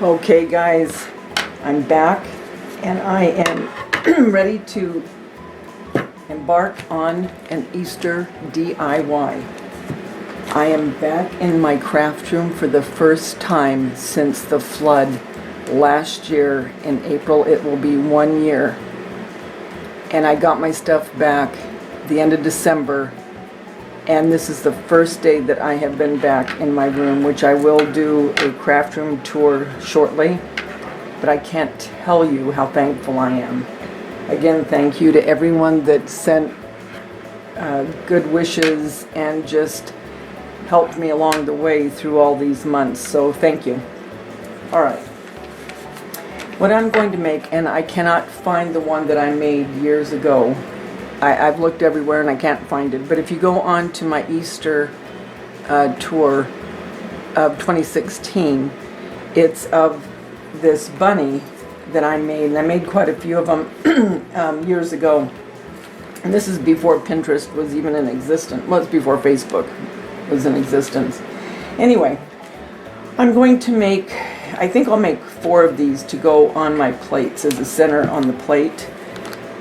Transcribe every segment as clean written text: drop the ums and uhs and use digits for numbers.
Okay guys, I'm back and I am ready to embark on an Easter DIY. I am back in my craft room for the first time since the flood last year in April. It will be 1 year. And I got my stuff back the end of December, and this is the first day that I have been back in my room, which I will do a craft room tour shortly, but I can't tell you how thankful I am. Again, thank you to everyone that sent good wishes and just helped me along the way through all these months, so thank you. Alright, what I'm going to make, and I cannot find the one that I made years ago. I've looked everywhere and I can't find it, but if you go on to my Easter tour of 2016, it's of this bunny that I made, and I made quite a few of them years ago. And this is before Pinterest was even in existence. Well, it's before Facebook was in existence. Anyway, I'm going to make, I think I'll make 4 of these to go on my plates as a center on the plate.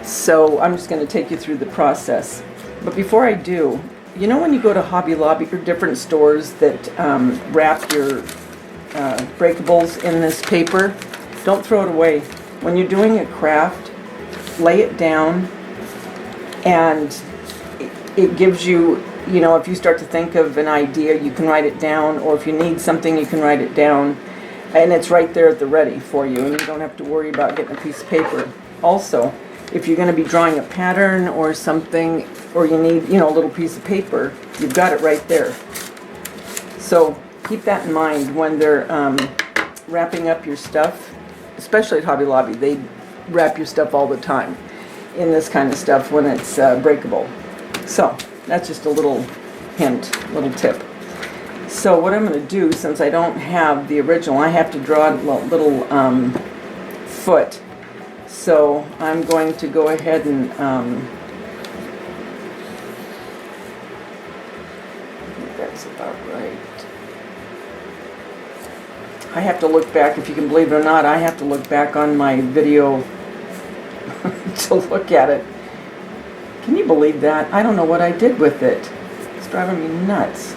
So I'm just going to take you through the process. But before I do, you know when you go to Hobby Lobby or different stores that wrap your breakables in this paper, don't throw it away. When you're doing a craft, lay it down, and it gives you, you know, if you start to think of an idea, you can write it down, or if you need something, you can write it down, and it's right there at the ready for you, and you don't have to worry about getting a piece of paper. Also, if you're going to be drawing a pattern or something, or you need, you know, a little piece of paper, you've got it right there. So keep that in mind when they're wrapping up your stuff, especially at Hobby Lobby. They wrap your stuff all the time in this kind of stuff when it's breakable. So that's just a little hint, little tip. So what I'm going to do, since I don't have the original, I have to draw a little foot. So I'm going to go ahead and I think that's about right. I have to look back, if you can believe it or not, I have to look back on my video to look at it. Can you believe that? I don't know what I did with it. It's driving me nuts.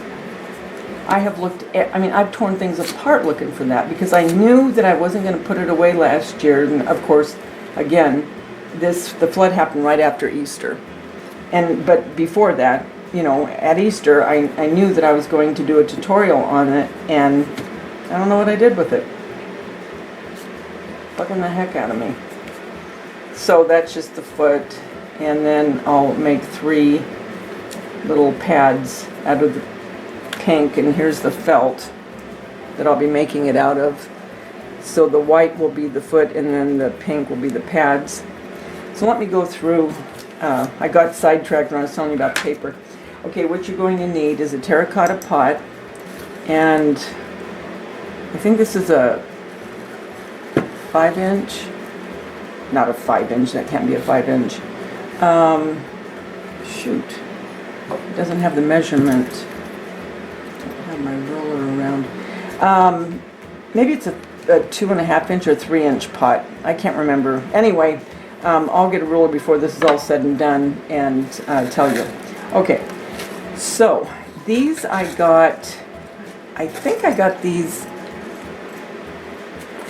I have looked at, I mean, I've torn things apart looking for that because I knew that I wasn't going to put it away last year, and of course, again, the flood happened right after Easter. But before that, you know, at Easter, I knew that I was going to do a tutorial on it, and I don't know what I did with it. Bugging the heck out of me. So that's just the foot, and then I'll make 3 little pads out of the pink, and here's the felt that I'll be making it out of. So the white will be the foot, and then the pink will be the pads. So let me go through. I got sidetracked when I was telling you about paper. Okay, what you're going to need is a terracotta pot, and I think this is a 5-inch. Not a 5-inch, that can't be a 5-inch. Shoot. It doesn't have the measurement. I don't have my roller around. Maybe it's a 2.5-inch or 3-inch pot. I can't remember. Anyway, I'll get a ruler before this is all said and done and tell you. Okay, so these I think I got these,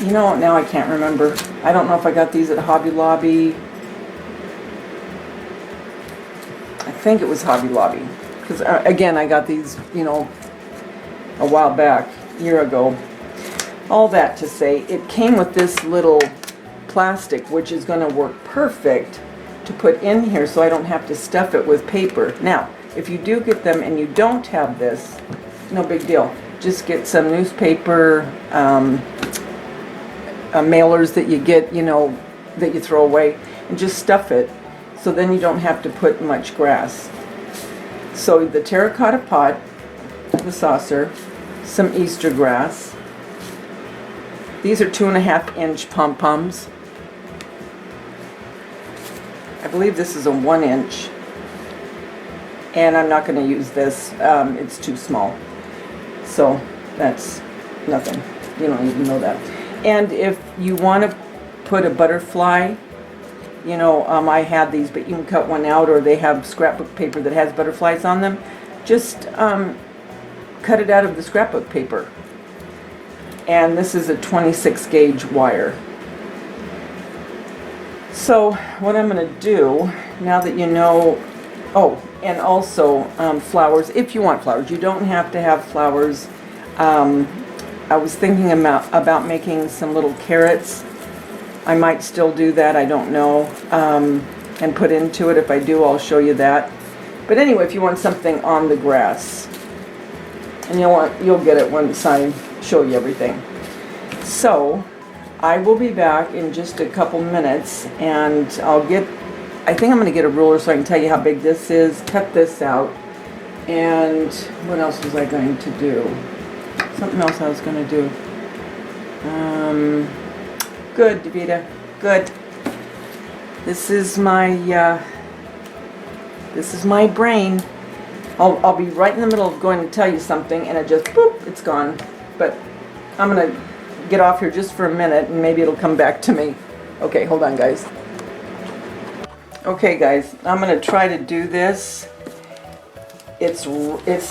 you know, now I can't remember. I don't know if I got these at Hobby Lobby. I think it was Hobby Lobby. Because, again, I got these, you know, a while back, a year ago. All that to say, it came with this little plastic, which is going to work perfect to put in here so I don't have to stuff it with paper. Now, if you do get them and you don't have this, no big deal. Just get some newspaper, mailers that you get, you know, that you throw away, and just stuff it so then you don't have to put much grass. So the terracotta pot, the saucer, some Easter grass. These are 2.5-inch pom-poms. I believe this is a 1-inch. And I'm not going to use this. It's too small. So that's nothing. You don't even know that. And if you want to put a butterfly, you know, I had these, but you can cut one out, or they have scrapbook paper that has butterflies on them. Just cut it out of the scrapbook paper. And this is a 26 gauge wire. So what I'm going to do, now that you know, oh, and also flowers, if you want flowers. You don't have to have flowers. I was thinking about making some little carrots. I might still do that, I don't know, and put into it. If I do, I'll show you that. But anyway, if you want something on the grass, and you'll get it once I show you everything. So I will be back in just a couple minutes, and I think I'm going to get a ruler so I can tell you how big this is, cut this out, and what else was I going to do? Something else I was going to do. Good, Davida, good. This is my brain. I'll be right in the middle of going to tell you something, and it just, boop, it's gone. But I'm going to get off here just for a minute, and maybe it'll come back to me. Okay, hold on, guys. Okay, guys, I'm going to try to do this. It's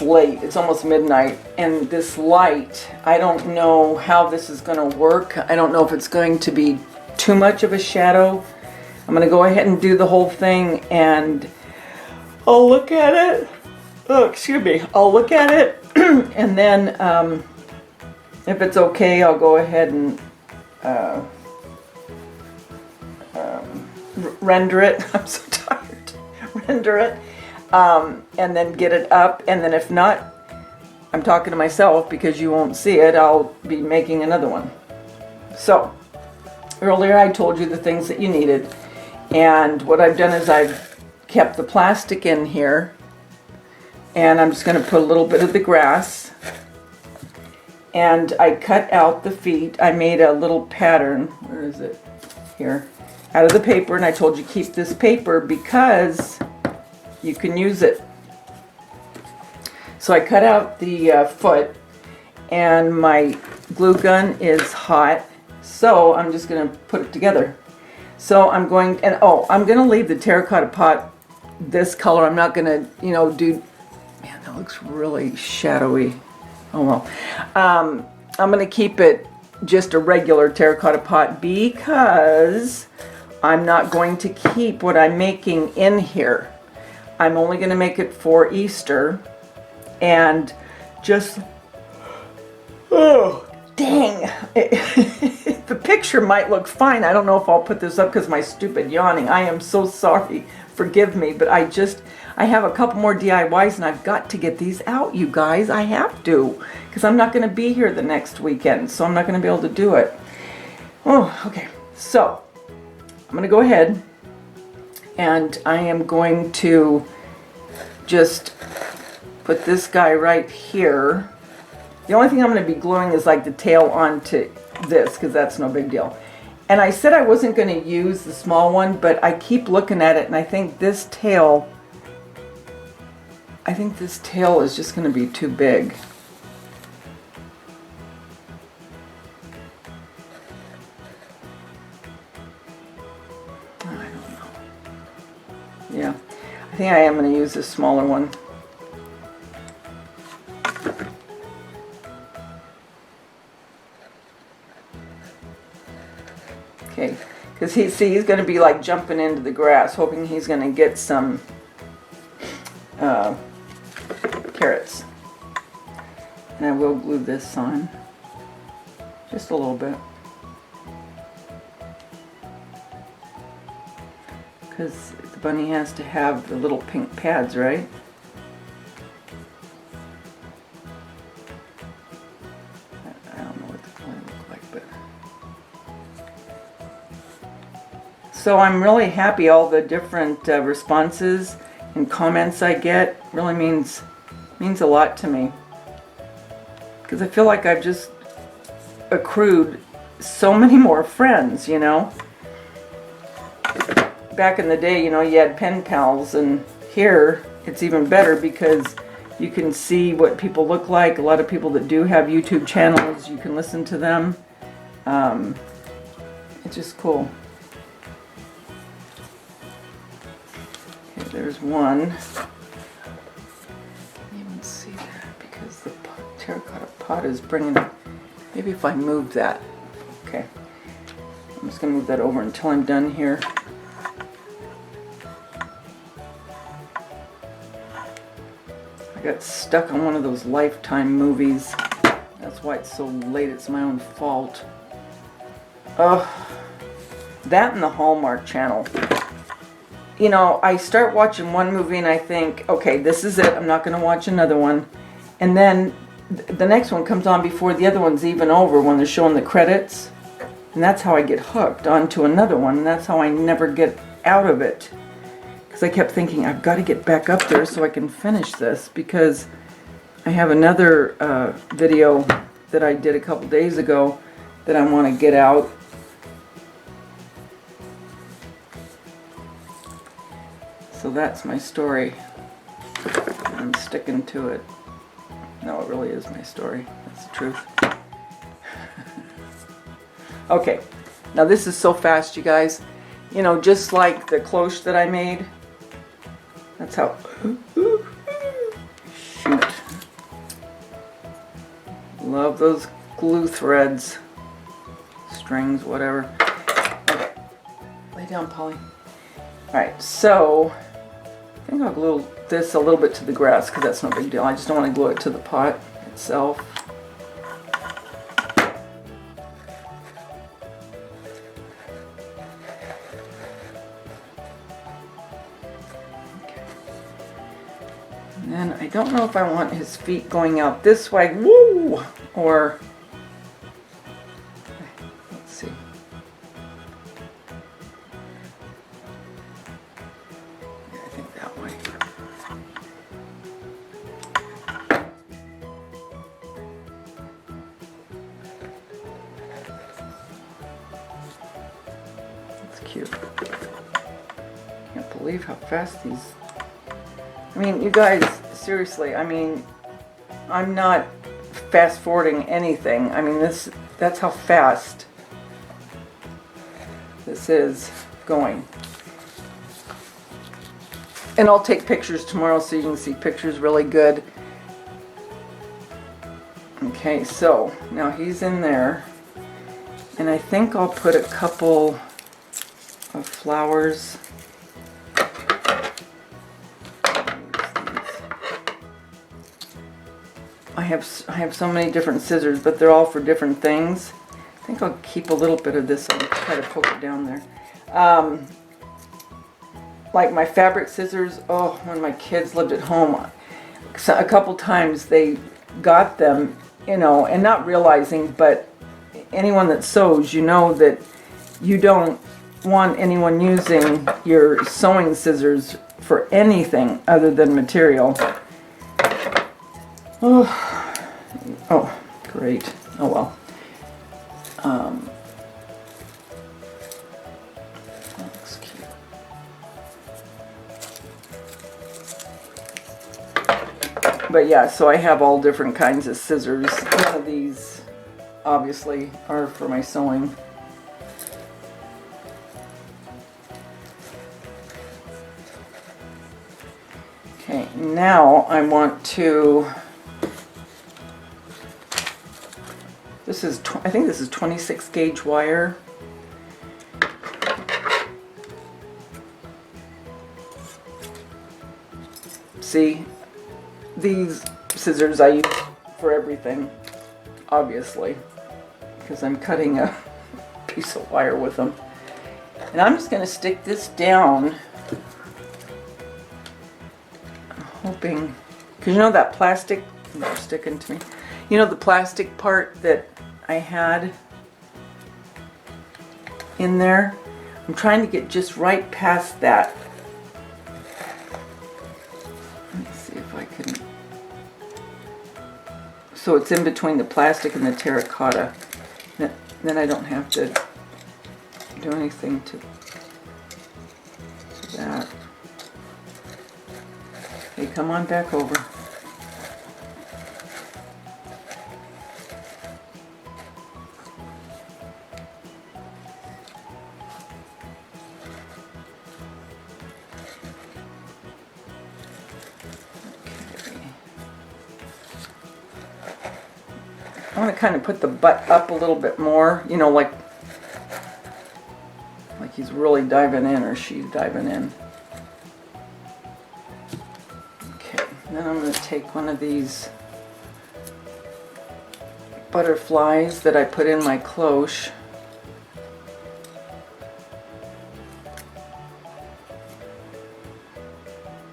late. It's almost midnight, and this light, I don't know how this is going to work. I don't know if it's going to be too much of a shadow. I'm going to go ahead and do the whole thing, and I'll look at it. Oh, excuse me. I'll look at it, and then if it's okay, I'll go ahead and render it. I'm so tired. Render it. And then get it up, and then if not, I'm talking to myself because you won't see it, I'll be making another one. So, earlier I told you the things that you needed, and what I've done is I've kept the plastic in here, and I'm just going to put a little bit of the grass, and I cut out the feet. I made a little pattern, where is it? Here, out of the paper, and I told you keep this paper because you can use it. So I cut out the foot, and my glue gun is hot, so I'm just going to put it together. So I'm going, and oh, I'm going to leave the terracotta pot this color. I'm not going to, you know, do, man, that looks really shadowy. Oh well. I'm going to keep it just a regular terracotta pot because I'm not going to keep what I'm making in here. I'm only going to make it for Easter, and just, oh, dang. The picture might look fine. I don't know if I'll put this up because my stupid yawning. I am so sorry. Forgive me, but I have a couple more DIYs, and I've got to get these out, you guys. I have to, because I'm not going to be here the next weekend, so I'm not going to be able to do it. Oh, okay. So, I'm going to go ahead, and I am going to just put this guy right here. The only thing I'm going to be gluing is like the tail onto this, because that's no big deal. And I said I wasn't going to use the small one, but I keep looking at it, and I think this tail is just going to be too big. Yeah, I think I am going to use this smaller one. Okay, because he's going to be like jumping into the grass, hoping he's going to get some carrots. And I will glue this on, just a little bit. Because the bunny has to have the little pink pads, right? I don't know what the color look like, but... So I'm really happy. All the different responses and comments I get really means a lot to me. Because I feel like I've just accrued so many more friends, you know? Back in the day, you know, you had pen pals, and here it's even better because you can see what people look like. A lot of people that do have YouTube channels, you can listen to them, It's just cool. Okay, there's one. Can't even see that because the terracotta pot is bringing it. Maybe if I move that. Okay. I'm just going to move that over until I'm done here. I got stuck on one of those Lifetime movies. That's why it's so late. It's my own fault. Ugh. That and the Hallmark Channel. You know, I start watching one movie and I think, okay, this is it. I'm not going to watch another one. And then the next one comes on before the other one's even over when they're showing the credits. And that's how I get hooked onto another one. And that's how I never get out of it. Because I kept thinking, I've got to get back up there so I can finish this. Because I have another video that I did a couple days ago that I want to get out. So that's my story. I'm sticking to it. No, it really is my story. That's the truth. Okay, now this is so fast, you guys. You know, just like the cloche that I made. That's how... Shoot. Love those glue threads. Strings, whatever. Okay, lay down, Polly. Alright, so... I think I'll glue this a little bit to the grass because that's no big deal. I just don't want to glue it to the pot itself. Okay. And then I don't know if I want his feet going out this way, woo, or let's see. Cute. Can't believe how fast these... I mean, you guys, seriously, I mean, I'm not fast forwarding anything. I mean, that's how fast this is going. And I'll take pictures tomorrow so you can see pictures really good. Okay, so now he's in there. And I think I'll put a couple of flowers. I have so many different scissors, but they're all for different things. I think I'll keep a little bit of this and try to poke it down there. Like my fabric scissors, oh, when my kids lived at home, so a couple times they got them, you know, and not realizing, but anyone that sews, you know that you don't want anyone using your sewing scissors for anything other than material. Oh, great. Oh well. That looks cute. But yeah, so I have all different kinds of scissors. One of these obviously are for my sewing. Okay, now I want to, I think this is 26 gauge wire. See, these scissors I use for everything, obviously, because I'm cutting a piece of wire with them. And I'm just going to stick this down. Hoping, because you know that plastic, they're sticking to me. You know the plastic part that I had in there? I'm trying to get just right past that. Let me see if I can. So it's in between the plastic and the terracotta. Then I don't have to do anything to that. Okay, come on back over. want to kind of put the butt up a little bit more, you know, like he's really diving in or she's diving in. Okay, then I'm going to take one of these butterflies that I put in my cloche.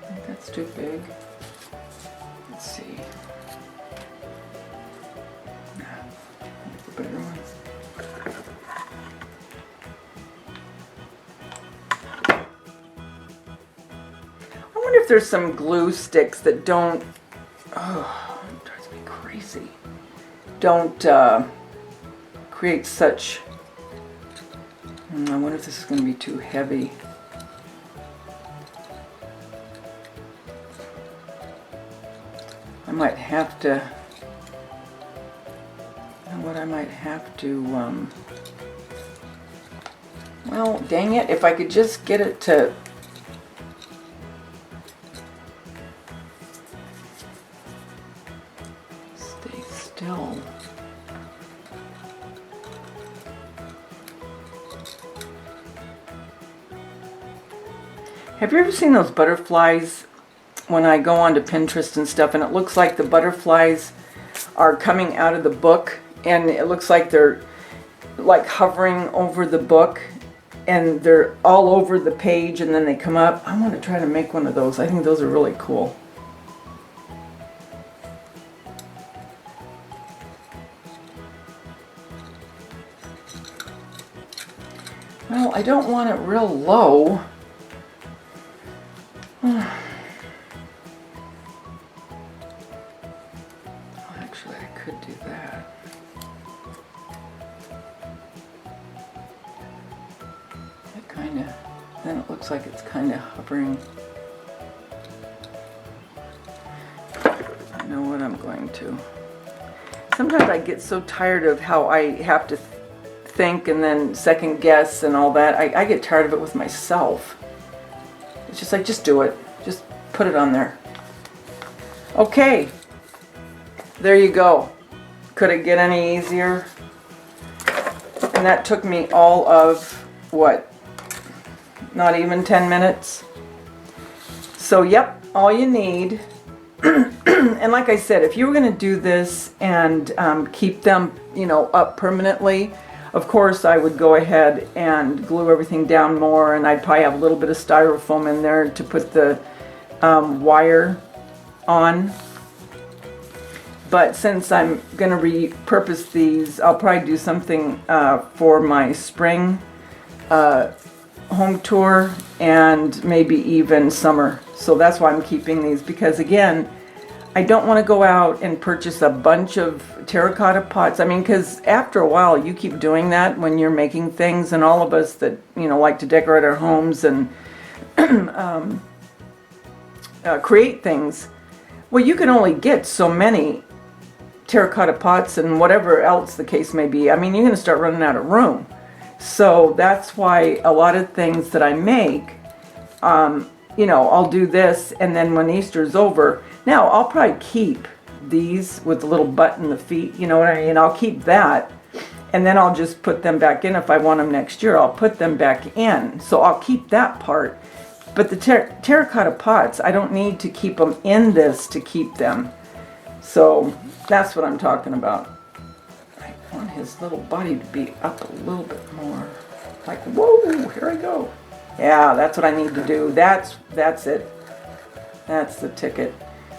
I think that's too big. Let's see. The bigger one. I wonder if there's some glue sticks that don't, oh, it drives me crazy, don't create such, I wonder if this is going to be too heavy. I might have to, you know what, I might have to, well, dang it, if I could just get it to, stay still. Have you ever seen those butterflies when I go onto Pinterest and stuff, and it looks like the butterflies are coming out of the book, and it looks like they're like hovering over the book, and they're all over the page, and then they come up? I want to try to make one of those. I think those are really cool. Well, I don't want it real low. Actually, I could do that. It kind of, then it looks like it's kind of hovering. I know what I'm going to. Sometimes I get so tired of how I have to think and then second guess and all that. I get tired of it with myself. It's just like, just do it. Just put it on there. Okay. There you go. Could it get any easier? And that took me all of, what? Not even 10 minutes. So, yep, all you need. And like I said, if you were going to do this and keep them, you know, up permanently, of course, I would go ahead and glue everything down more, and I'd probably have a little bit of styrofoam in there to put the wire on. But since I'm going to repurpose these, I'll probably do something for my spring home tour and maybe even summer. So that's why I'm keeping these, because again, I don't want to go out and purchase a bunch of terracotta pots. I mean, because after a while, you keep doing that when you're making things, and all of us that, you know, like to decorate our homes and create things, well, you can only get so many terracotta pots and whatever else the case may be. I mean, you're going to start running out of room. So that's why a lot of things that I make, you know, I'll do this, and then when Easter's over, now I'll probably keep these with the little butt in the feet, you know what I mean? I'll keep that, and then I'll just put them back in. If I want them next year, I'll put them back in. So I'll keep that part. But the terracotta pots, I don't need to keep them in this to keep them. So that's what I'm talking about. I want his little body to be up a little bit more. Like, whoa, here I go. Yeah, that's what I need to do. That's it. That's the ticket.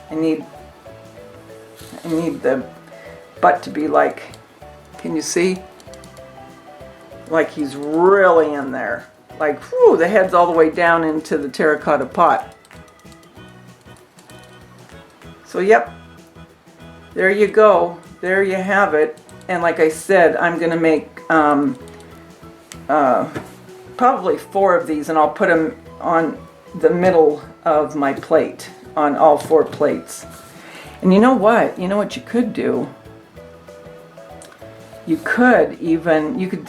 I need the butt to be like, can you see? Like he's really in there. Like, whew, the head's all the way down into the terracotta pot. So, yep. There you go. There you have it. And like I said, I'm going to make probably 4 of these, and I'll put them on the middle of my plate, on all 4 plates. And you know what? You know what you could do? You could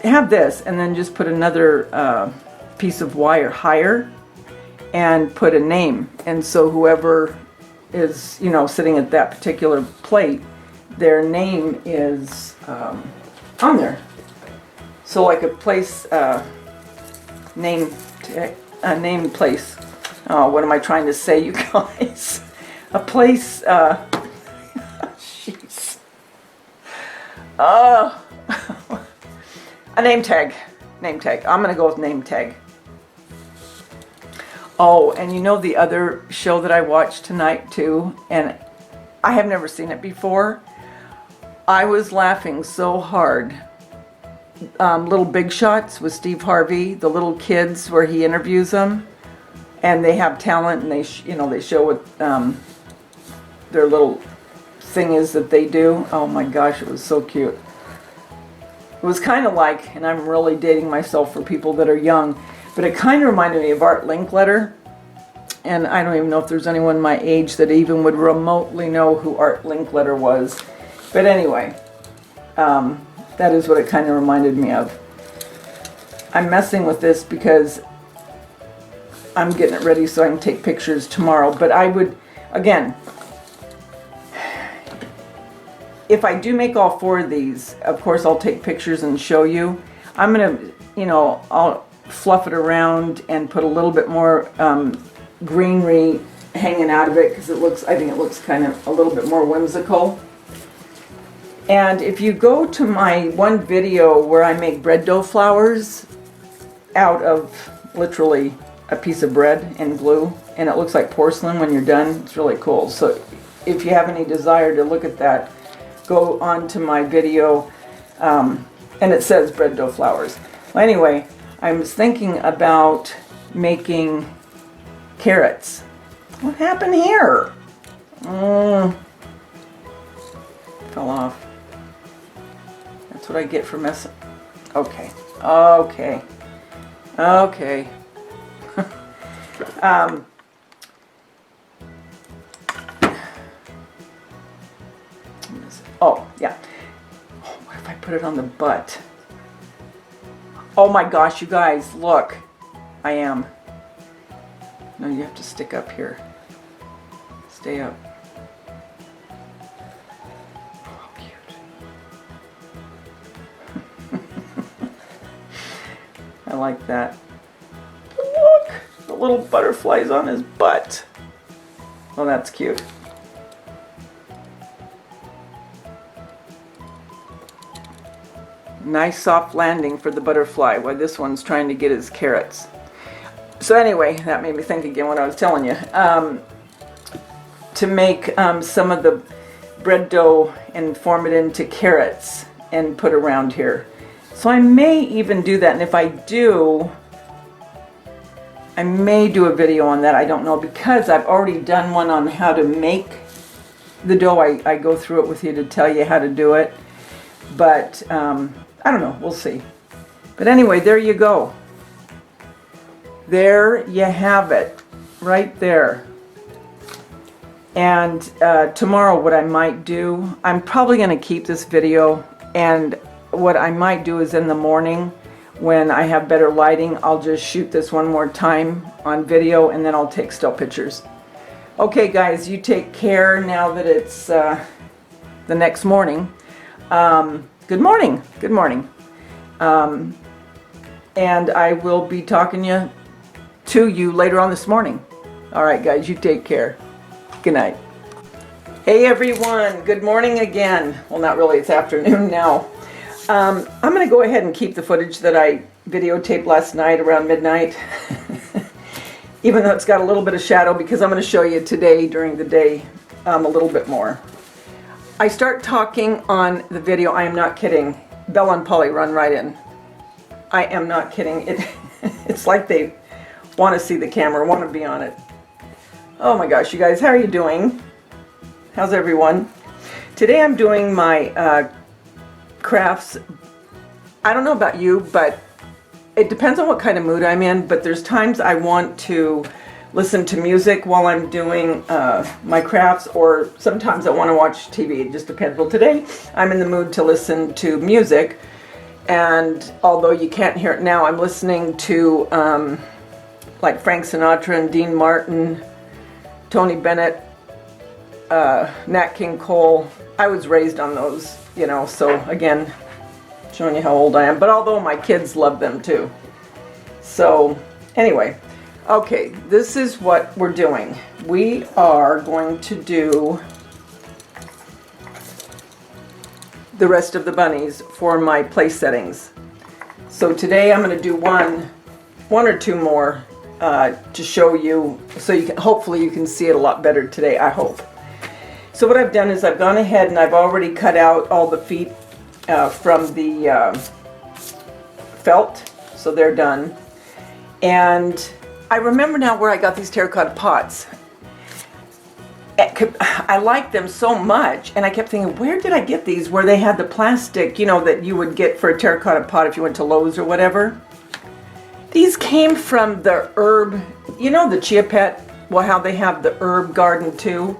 have this and then just put another piece of wire higher and put a name. And so whoever is, you know, sitting at that particular plate, their name is on there. So like a place, name place. Oh, what am I trying to say, you guys? A place, jeez. A name tag. Name tag. I'm going to go with name tag. Oh, and you know the other show that I watched tonight too, and I have never seen it before. I was laughing so hard. Little Big Shots with Steve Harvey, the little kids where he interviews them, and they have talent, and they they show what their little thing is that they do. Oh my gosh, it was so cute. It was kind of like, and I'm really dating myself for people that are young, but it kind of reminded me of Art Linkletter, and I don't even know if there's anyone my age that even would remotely know who Art Linkletter was. But anyway, that is what it kind of reminded me of. I'm messing with this because I'm getting it ready so I can take pictures tomorrow. But I would, again, if I do make all 4 of these, of course I'll take pictures and show you. I'm going to, I'll fluff it around and put a little bit more greenery hanging out of it because I think it looks kind of a little bit more whimsical. And if you go to my one video where I make bread dough flowers out of literally a piece of bread and glue, and it looks like porcelain when you're done, it's really cool. So if you have any desire to look at that, go on to my video, and it says bread dough flowers. Well, anyway, I was thinking about making carrots. What happened here? Fell off. That's what I get for messing. Okay. Oh, yeah. Oh, what if I put it on the butt? Oh my gosh, you guys, look. I am. No, you have to stick up here. Stay up. Oh, cute. I like that. Look, the little butterflies on his butt. Oh, that's cute. Nice soft landing for the butterfly while this one's trying to get his carrots. So anyway, that made me think again what I was telling you. To make some of the bread dough and form it into carrots and put around here. So I may even do that, and if I do, I may do a video on that. I don't know, because I've already done one on how to make the dough. I go through it with you to tell you how to do it. But I don't know, we'll see. But anyway, there you go. There you have it, right there. And tomorrow what I might do, I'm probably going to keep this video, and what I might do is in the morning when I have better lighting, I'll just shoot this one more time on video, and then I'll take still pictures. Okay guys, you take care now that it's the next morning. Good morning. Good morning. And I will be talking to you later on this morning. All right, guys, you take care. Good night. Hey, everyone. Good morning again. Well, not really. It's afternoon now. I'm going to go ahead and keep the footage that I videotaped last night around midnight, even though it's got a little bit of shadow, because I'm going to show you today during the day a little bit more. I start talking on the video. I am not kidding. Bella and Polly run right in. I am not kidding. It's like they want to see the camera, want to be on it. Oh my gosh, you guys, how are you doing? How's everyone? Today I'm doing my crafts. I don't know about you, but it depends on what kind of mood I'm in, but there's times I want to listen to music while I'm doing my crafts, or sometimes I want to watch TV. It just depends. Well, today I'm in the mood to listen to music, and although you can't hear it now, I'm listening to like Frank Sinatra and Dean Martin, Tony Bennett, Nat King Cole. I was raised on those, you know, so again, showing you how old I am. But although my kids love them too. So anyway, okay, this is what we're doing. We are going to do the rest of the bunnies for my place settings. So today I'm going to do one or two more to show you, so you can, hopefully you can see it a lot better today, I hope. So what I've done is I've gone ahead and I've already cut out all the feet from the felt, so they're done. And I remember now where I got these terracotta pots. I liked them so much, and I kept thinking, where did I get these? Where they had the plastic, you know, that you would get for a terracotta pot if you went to Lowe's or whatever. These came from the herb, you know, the chia pet, well, how they have the herb garden too.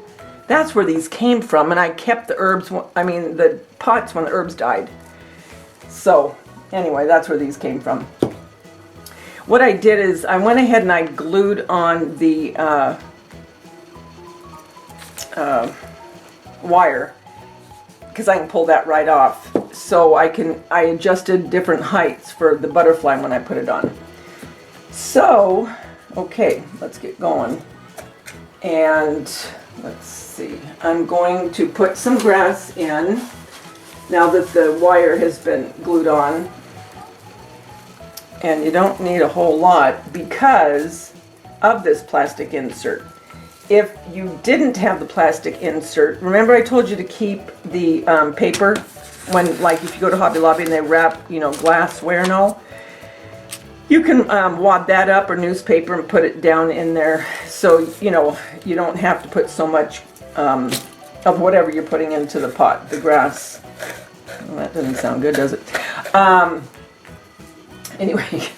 That's where these came from, and I kept the herbs, I mean the pots when the herbs died. So anyway, that's where these came from. What I did is I went ahead and I glued on the wire, because I can pull that right off. So I adjusted different heights for the butterfly when I put it on. So, okay, let's get going. And let's see, I'm going to put some grass in now that the wire has been glued on. And you don't need a whole lot because of this plastic insert. If you didn't have the plastic insert, remember I told you to keep the paper when, like, if you go to Hobby Lobby and they wrap, you know, glassware and all, you can wad that up or newspaper and put it down in there, so you know you don't have to put so much of whatever you're putting into the pot. The grass. Well, that doesn't sound good, does it? Anyway,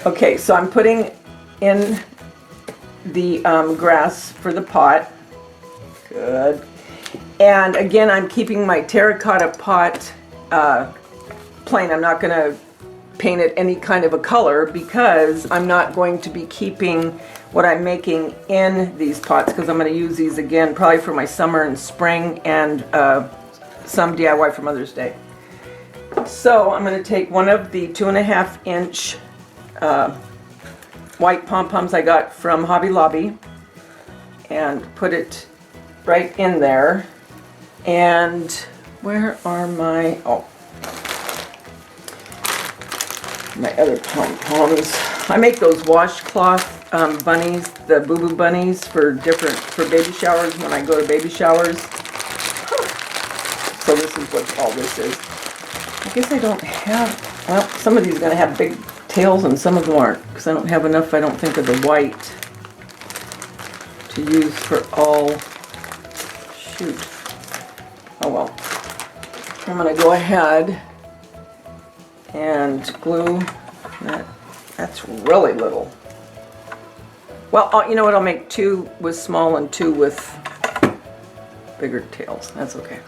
okay, so I'm putting in the grass for the pot. Good. And again, I'm keeping my terracotta pot plain. I'm not going to paint it any kind of a color because I'm not going to be keeping what I'm making in these pots, because I'm going to use these again probably for my summer and spring and some DIY for Mother's Day. So I'm going to take one of the 2.5 inch white pom-poms I got from Hobby Lobby and put it right in there. And where are my, my other pom-poms? I make those washcloth bunnies, the boo-boo bunnies for baby showers when I go to baby showers. So this is what all this is. I guess I don't have, well, some of these are going to have big tails and some of them aren't, because I don't have enough, I don't think, of the white to use for all. Shoot. Oh well. I'm going to go ahead and glue that. That's really little. Well, you know what, I'll make 2 with small and 2 with bigger tails. That's okay.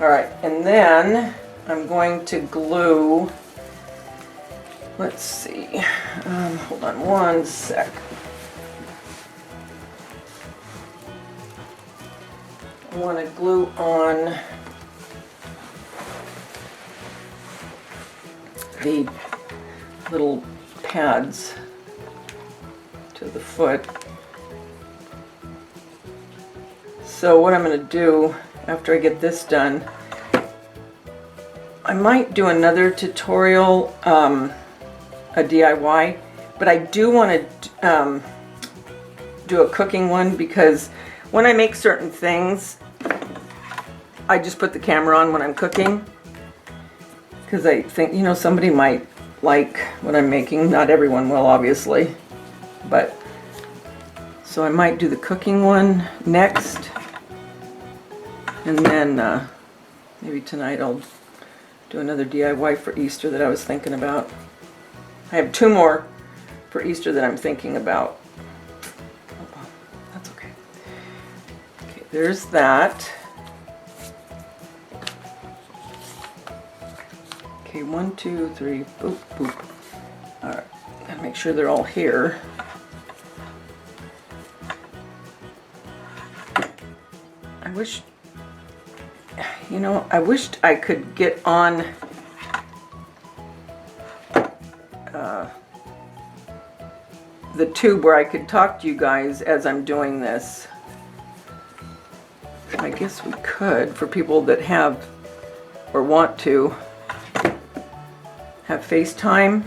Alright, and then I'm going to glue, let's see, hold on one sec. I want to glue on the little pads to the foot. So what I'm going to do after I get this done, I might do another tutorial, a DIY, but I do want to do a cooking one, because when I make certain things, I just put the camera on when I'm cooking, because I think, you know, somebody might like what I'm making. Not everyone will, obviously, but so I might do the cooking one next, and then maybe tonight I'll do another DIY for Easter that I was thinking about. I have 2 more for Easter that I'm thinking about. Oh, that's okay. Okay, there's that. Okay, 1, 2, 3, boop, boop. All right, gotta make sure they're all here. wish, you know, I wished I could get on the tube where I could talk to you guys as I'm doing this. I guess we could, for people that have or want to have FaceTime.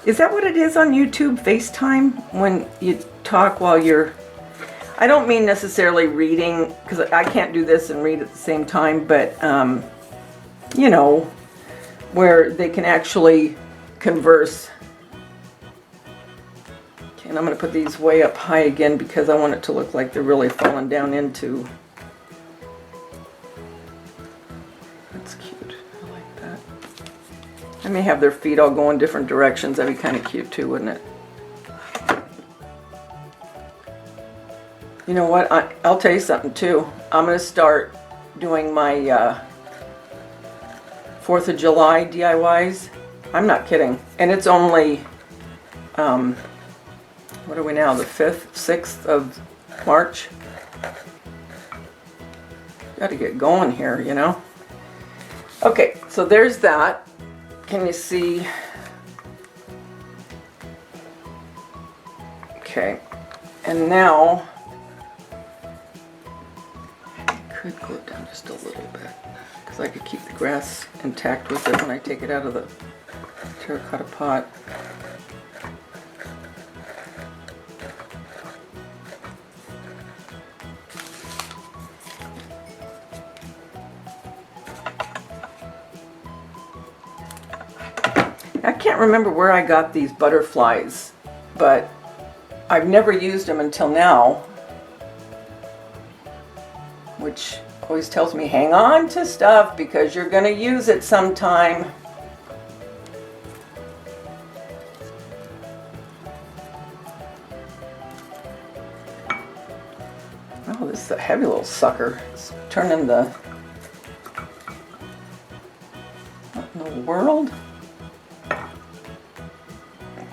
Is that what it is on YouTube, FaceTime? When you talk while you're... I don't mean necessarily reading, because I can't do this and read at the same time, but, you know, where they can actually converse. Okay, and I'm going to put these way up high again because I want it to look like they're really falling down into... That's cute. I like that. I may have their feet all go in different directions. That'd be kind of cute too, wouldn't it? You know what? I'll tell you something too. I'm going to start doing my 4th of July DIYs. I'm not kidding. And it's only, what are we now? The 5th, 6th of March? Got to get going here, you know? Okay, so there's that. Can you see? Okay, and now I could go down just a little bit because I could keep the grass intact with it when I take it out of the terracotta pot. I can't remember where I got these butterflies, but I've never used them until now, which always tells me hang on to stuff because you're going to use it sometime. Oh, this is a heavy little sucker. It's turning the... What in the world?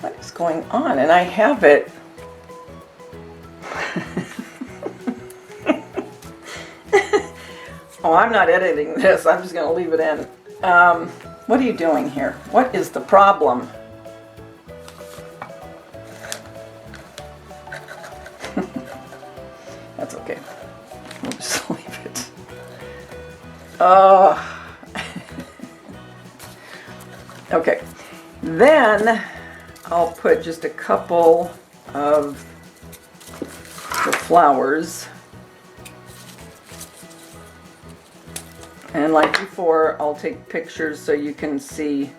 What is going on? And I have it. Oh, I'm not editing this. I'm just going to leave it in. What are you doing here? What is the problem? That's okay. We'll just leave it. Okay. Then I'll put just a couple of the flowers. And like before, I'll take pictures so you can see.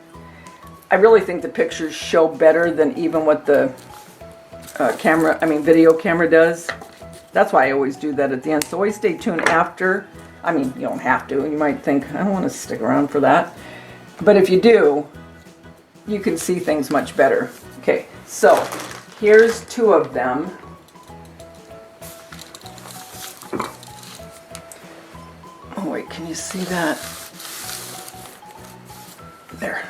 I really think the pictures show better than even what the video camera does. That's why I always do that at the end. So always stay tuned after. I mean, you don't have to. You might think, I don't want to stick around for that. But if you do, you can see things much better. Okay, so here's 2 of them. Oh wait, can you see that? There.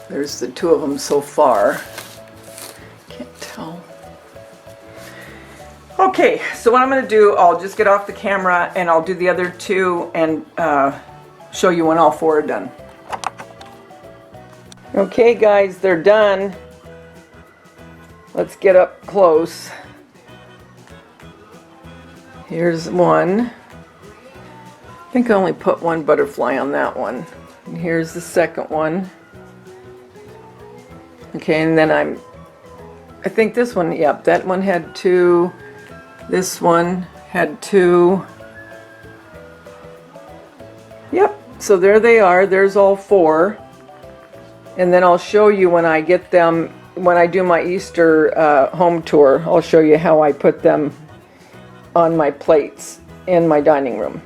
There's the 2 of them so far. Can't tell. Okay, so what I'm going to do, I'll just get off the camera and I'll do the other 2 and show you when all 4 are done. Okay guys, they're done. Let's get up close. Here's one. I think I only put 1 butterfly on that one. And here's the second one. Okay, and then I think this one, yep, that one had 2. This one had 2. Yep, so there they are. There's all 4. And then I'll show you when I get them, when I do my Easter home tour, I'll show you how I put them on my plates in my dining room.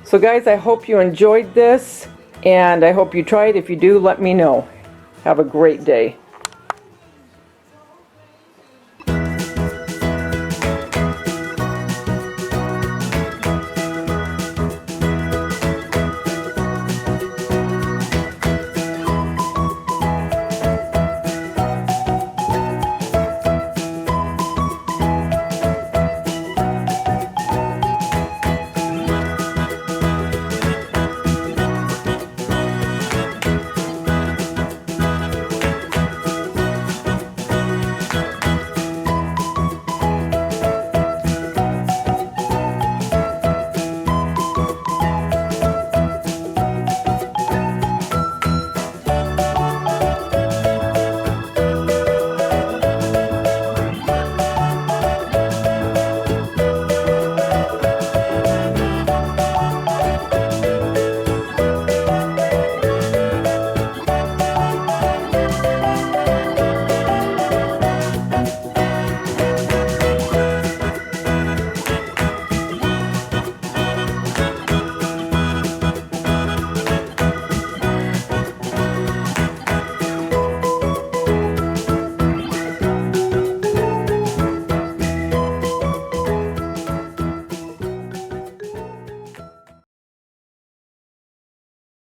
So guys, I hope you enjoyed this, and I hope you try it. If you do, let me know. Have a great day.